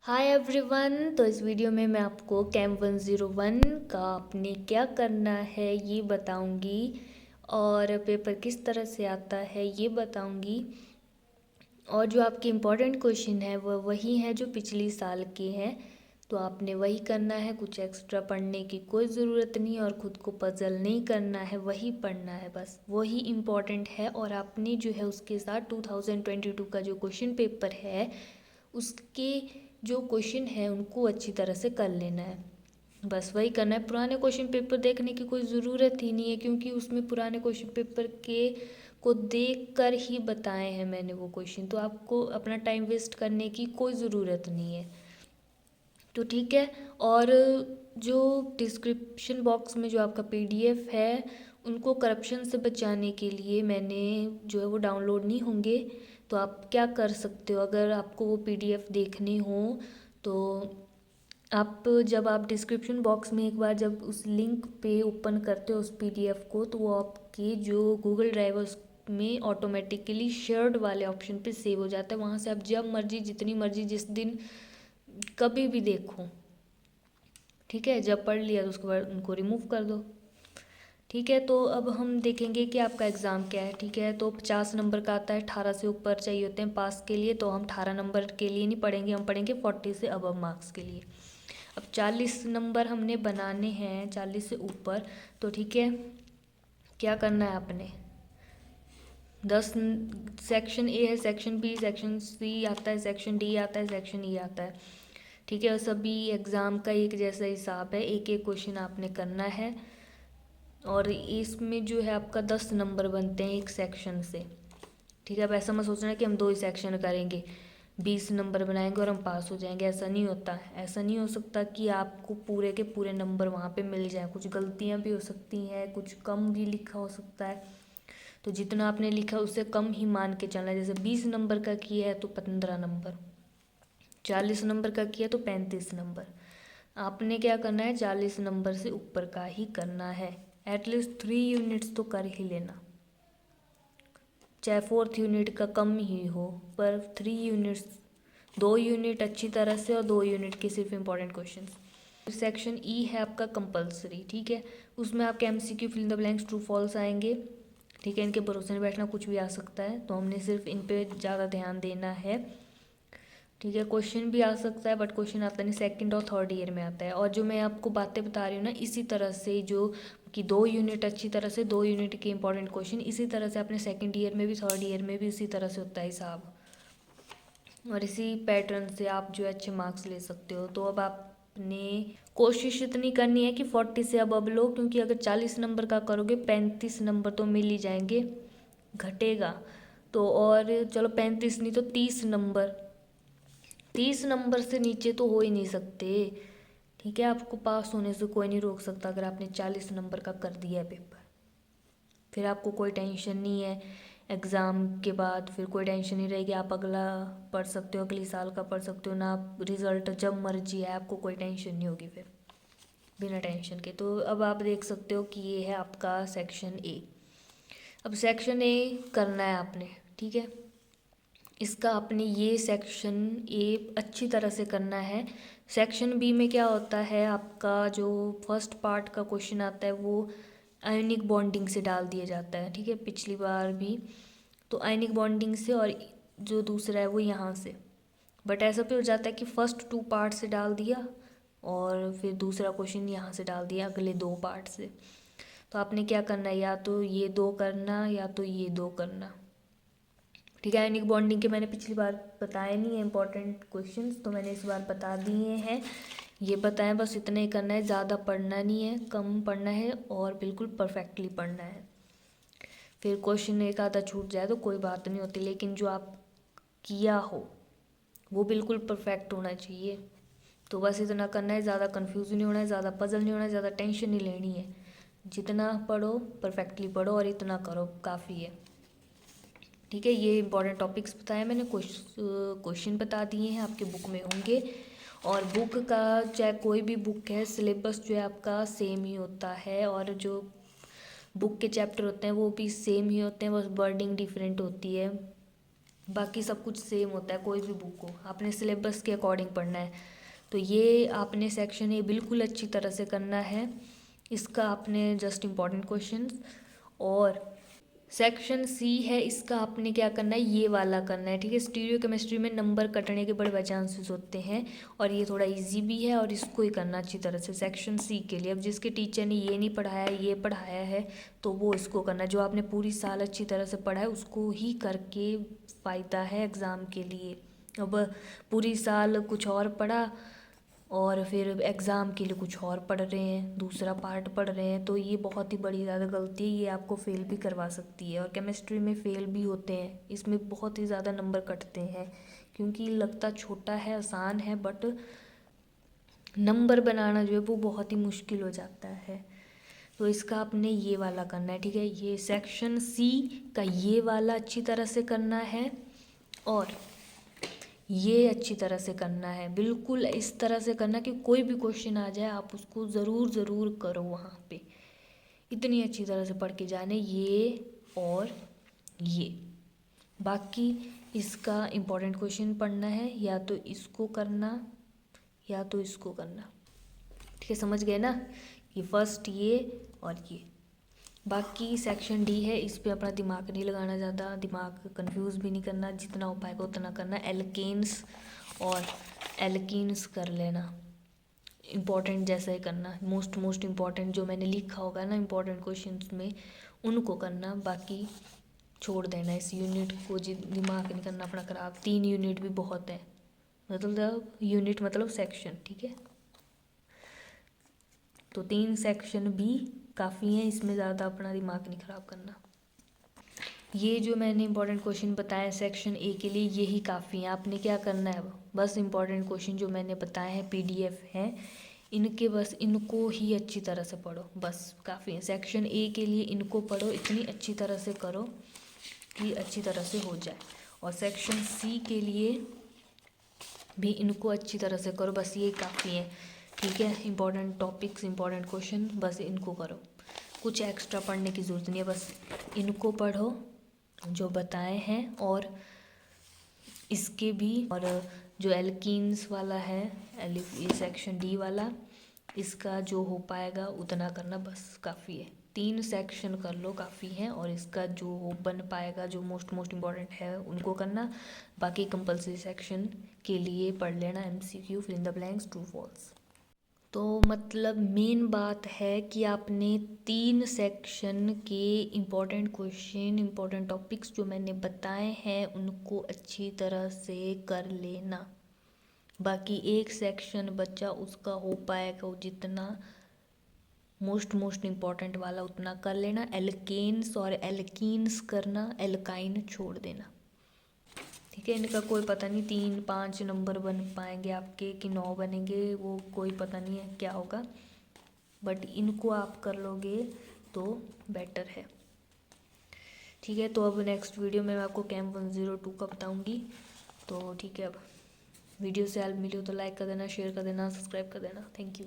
Hi everyone. तो इस video में मैं आपको कैम 101 का आपने क्या करना है ये बताऊंगी और पेपर किस तरह से आता है ये बताऊंगी। और जो आपके इम्पोर्टेंट क्वेश्चन है वह वही है जो पिछली साल के हैं, तो आपने वही करना है। कुछ एक्स्ट्रा पढ़ने की कोई ज़रूरत नहीं और ख़ुद को पजल नहीं करना है, वही पढ़ना है, बस वही इम्पोर्टेंट है। और आपने जो है उसके साथ 2022 का जो क्वेश्चन पेपर है उसके जो क्वेश्चन है उनको अच्छी तरह से कर लेना है, बस वही करना है। पुराने क्वेश्चन पेपर देखने की कोई ज़रूरत ही नहीं है, क्योंकि उसमें पुराने क्वेश्चन पेपर के को देख कर ही बताए हैं मैंने वो क्वेश्चन, तो आपको अपना टाइम वेस्ट करने की कोई ज़रूरत नहीं है। तो ठीक है। और जो डिस्क्रिप्शन बॉक्स में जो आपका पीडीएफ है उनको करप्शन से बचाने के लिए मैंने जो है वो डाउनलोड नहीं होंगे। तो आप क्या कर सकते हो, अगर आपको वो पीडीएफ देखने हो तो आप जब आप डिस्क्रिप्शन बॉक्स में एक बार जब उस लिंक पे ओपन करते हो उस पीडीएफ को, तो वो आपके जो गूगल ड्राइव में ऑटोमेटिकली शेयर्ड वाले ऑप्शन पे सेव हो जाता है। वहाँ से आप जब मर्जी जितनी मर्जी जिस दिन कभी भी देखो, ठीक है। जब पढ़ लिया तो उसके बाद उनको रिमूव कर दो, ठीक है। तो अब हम देखेंगे कि आपका एग्ज़ाम क्या है, ठीक है। तो 50 नंबर का आता है, 18 से ऊपर चाहिए होते हैं पास के लिए, तो हम 18 नंबर के लिए नहीं पढ़ेंगे, हम पढ़ेंगे 40 से अबव मार्क्स के लिए। अब 40 नंबर हमने बनाने हैं 40 से ऊपर, तो ठीक है। क्या करना है आपने, 10 सेक्शन ए है, सेक्शन बी, सेक्शन सी आता है, सेक्शन डी आता है, सेक्शन ई आता है, ठीक है। और सभी एग्ज़ाम का एक जैसा हिसाब है, एक एक क्वेश्चन आपने करना है। और इसमें जो है आपका 10 नंबर बनते हैं एक सेक्शन से, ठीक है। अब ऐसा मत सोचना कि हम 2 ही सेक्शन करेंगे 20 नंबर बनाएंगे और हम पास हो जाएंगे, ऐसा नहीं होता है। ऐसा नहीं हो सकता कि आपको पूरे के पूरे नंबर वहाँ पे मिल जाए, कुछ गलतियाँ भी हो सकती हैं, कुछ कम भी लिखा हो सकता है। तो जितना आपने लिखा उससे कम ही मान के चलना है। जैसे 20 नंबर का किया है तो 15 नंबर, 40 नंबर का किया तो 35 नंबर। आपने क्या करना है, 40 नंबर से ऊपर का ही करना है। एटलीस्ट 3 यूनिट्स तो कर ही लेना, चाहे 4th यूनिट का कम ही हो, पर 3 यूनिट्स, 2 यूनिट अच्छी तरह से और 2 यूनिट के सिर्फ इम्पोर्टेंट क्वेश्चन। सेक्शन ई है आपका कंपलसरी, ठीक है। उसमें आपके MCQ fill in the blanks true false आएंगे, ठीक है। इनके भरोसे नहीं बैठना, कुछ भी आ सकता है, तो हमने सिर्फ इन पे ज़्यादा ध्यान देना है, ठीक है। क्वेश्चन भी आ सकता है बट क्वेश्चन आता नहीं, सेकंड और थर्ड ईयर में आता है। और जो मैं आपको बातें बता रही हूँ ना, इसी तरह से जो कि 2 यूनिट अच्छी तरह से, 2 यूनिट के इंपॉर्टेंट क्वेश्चन इसी तरह से अपने सेकंड ईयर में भी थर्ड ईयर में भी इसी तरह से होता है हिसाब, और इसी पैटर्न से आप जो अच्छे मार्क्स ले सकते हो। तो अब आपने कोशिश इतनी करनी है कि 40 से अब लो, क्योंकि अगर 40 नंबर का करोगे 35 नंबर तो मिल ही जाएंगे, घटेगा तो। और चलो 35 नहीं तो 30 नंबर, 30 नंबर से नीचे तो हो ही नहीं सकते, ठीक है। आपको पास होने से कोई नहीं रोक सकता अगर आपने 40 नंबर का कर दिया है पेपर, फिर आपको कोई टेंशन नहीं है एग्ज़ाम के बाद, फिर कोई टेंशन नहीं रहेगी। आप अगला पढ़ सकते हो, अगले साल का पढ़ सकते हो ना, आप रिज़ल्ट जब मर्जी है आपको कोई टेंशन नहीं होगी फिर, बिना टेंशन के। तो अब आप देख सकते हो कि ये है आपका सेक्शन ए। अब सेक्शन ए करना है आपने, ठीक है। इसका आपने ये सेक्शन ए अच्छी तरह से करना है। सेक्शन बी में क्या होता है, आपका जो फर्स्ट पार्ट का क्वेश्चन आता है वो आयनिक बॉन्डिंग से डाल दिया जाता है, ठीक है। पिछली बार भी तो आयनिक बॉन्डिंग से, और जो दूसरा है वो यहाँ से। बट ऐसा भी हो जाता है कि फर्स्ट 2 पार्ट से डाल दिया और फिर दूसरा क्वेश्चन यहाँ से डाल दिया अगले 2 पार्ट से। तो आपने क्या करना है, या तो ये 2 करना या तो ये 2 करना, ठीक है। आयनिक बॉन्डिंग के मैंने पिछली बार बताए नहीं है इंपॉर्टेंट क्वेश्चंस, तो मैंने इस बार बता दिए हैं, ये बताएं, बस इतना ही करना है, ज़्यादा पढ़ना नहीं है, कम पढ़ना है और बिल्कुल परफेक्टली पढ़ना है। फिर क्वेश्चन एक आधा छूट जाए तो कोई बात नहीं होती, लेकिन जो आप किया हो वो बिल्कुल परफेक्ट होना चाहिए। तो बस इतना करना है, ज़्यादा कन्फ्यूज़ नहीं होना है, ज़्यादा पजल नहीं होना है, ज़्यादा टेंशन नहीं लेनी है। जितना पढ़ो परफेक्टली पढ़ो और इतना करो, काफ़ी है, ठीक है। ये इंपॉर्टेंट टॉपिक्स बताए मैंने, क्वेश्चन बता दिए हैं, आपके बुक में होंगे। और बुक का चाहे कोई भी बुक है, सिलेबस जो है आपका सेम ही होता है, और जो बुक के चैप्टर होते हैं वो भी सेम ही होते हैं, बस वर्डिंग डिफरेंट होती है। बाकी सब कुछ सेम होता है, कोई भी बुक हो, आपने सिलेबस के अकॉर्डिंग पढ़ना है। तो ये आपने सेक्शन ए बिल्कुल अच्छी तरह से करना है, इसका आपने जस्ट इम्पॉर्टेंट क्वेश्चंस। और सेक्शन सी है, इसका आपने क्या करना है, ये वाला करना है, ठीक है। स्टीरियो केमिस्ट्री में नंबर कटने के बड़े चांसेस होते हैं और ये थोड़ा इजी भी है और इसको ही करना अच्छी तरह से सेक्शन सी के लिए। अब जिसके टीचर ने ये नहीं पढ़ाया, ये पढ़ाया है, तो वो इसको करना। जो आपने पूरी साल अच्छी तरह से पढ़ा है उसको ही करके फ़ायदा है एग्ज़ाम के लिए। अब पूरी साल कुछ और पढ़ा और फिर एग्ज़ाम के लिए कुछ और पढ़ रहे हैं, दूसरा पार्ट पढ़ रहे हैं, तो ये बहुत ही बड़ी ज़्यादा गलती है, ये आपको फ़ेल भी करवा सकती है। और केमिस्ट्री में फ़ेल भी होते हैं, इसमें बहुत ही ज़्यादा नंबर कटते हैं, क्योंकि लगता छोटा है, आसान है, बट नंबर बनाना जो है वो बहुत ही मुश्किल हो जाता है। तो इसका आपने ये वाला करना है, ठीक है। ये सेक्शन सी का ये वाला अच्छी तरह से करना है और ये अच्छी तरह से करना है, बिल्कुल इस तरह से करना कि कोई भी क्वेश्चन आ जाए आप उसको ज़रूर करो वहाँ पे, इतनी अच्छी तरह से पढ़ के जाने ये और ये। बाकी इसका इम्पोर्टेंट क्वेश्चन पढ़ना है, या तो इसको करना या तो इसको करना, ठीक है, समझ गए ना। ये फर्स्ट ये और ये। बाकी सेक्शन डी है, इस पे अपना दिमाग नहीं लगाना, ज़्यादा दिमाग कंफ्यूज भी नहीं करना, जितना हो पाएगा उतना करना। एल्केन्स और एल्कीन्स कर लेना, इम्पोर्टेंट जैसा ही करना, मोस्ट इम्पॉर्टेंट जो मैंने लिखा होगा ना इम्पोर्टेंट क्वेश्चंस में उनको करना, बाकी छोड़ देना। इस यूनिट को दिमाग नहीं करना अपना ख़राब। 3 यूनिट भी बहुत है, मतलब यूनिट मतलब सेक्शन, ठीक है। तो 3 सेक्शन भी काफ़ी हैं, इसमें ज़्यादा अपना दिमाग नहीं ख़राब करना। ये जो मैंने इंपॉर्टेंट क्वेश्चन बताया सेक्शन ए के लिए यही काफ़ी है। आपने क्या करना है, बस इंपॉर्टेंट क्वेश्चन जो मैंने बताए हैं पीडीएफ हैं इनके, बस इनको ही अच्छी तरह से पढ़ो, बस काफ़ी है। सेक्शन ए के लिए इनको पढ़ो, इतनी अच्छी तरह से करो कि अच्छी तरह से हो जाए। और सेक्शन सी के लिए भी इनको अच्छी तरह से करो, बस ये काफ़ी है, ठीक है। इंपॉर्टेंट टॉपिक्स, इंपॉर्टेंट क्वेश्चन, बस इनको करो, कुछ एक्स्ट्रा पढ़ने की ज़रूरत नहीं है, बस इनको पढ़ो जो बताए हैं। और इसके भी, और जो एल्कीन्स वाला है, ये सेक्शन डी वाला, इसका जो हो पाएगा उतना करना, बस काफ़ी है। 3 सेक्शन कर लो, काफ़ी है। और इसका जो हो बन पाएगा, जो मोस्ट इम्पॉर्टेंट है उनको करना। बाकी कंपलसरी सेक्शन के लिए पढ़ लेना MCQ, fill in the blanks, true false. तो मतलब मेन बात है कि आपने 3 सेक्शन के इम्पोर्टेंट क्वेश्चन, इम्पोर्टेंट टॉपिक्स जो मैंने बताए हैं उनको अच्छी तरह से कर लेना। बाकी एक सेक्शन बच्चा उसका हो पाएगा जितना मोस्ट इम्पॉर्टेंट वाला उतना कर लेना। एल्केन्स और एल्कीन्स करना, एल्काइन छोड़ देना, ठीक है। इनका कोई पता नहीं 3-5 नंबर बन पाएंगे आपके कि 9 बनेंगे, वो कोई पता नहीं है क्या होगा, बट इनको आप कर लोगे तो बेटर है, ठीक है। तो अब नेक्स्ट वीडियो में मैं आपको कैम्प 102 का बताऊंगी। तो ठीक है, अब वीडियो से हेल्प मिली हो तो लाइक कर देना, शेयर कर देना, सब्सक्राइब कर देना। Thank you.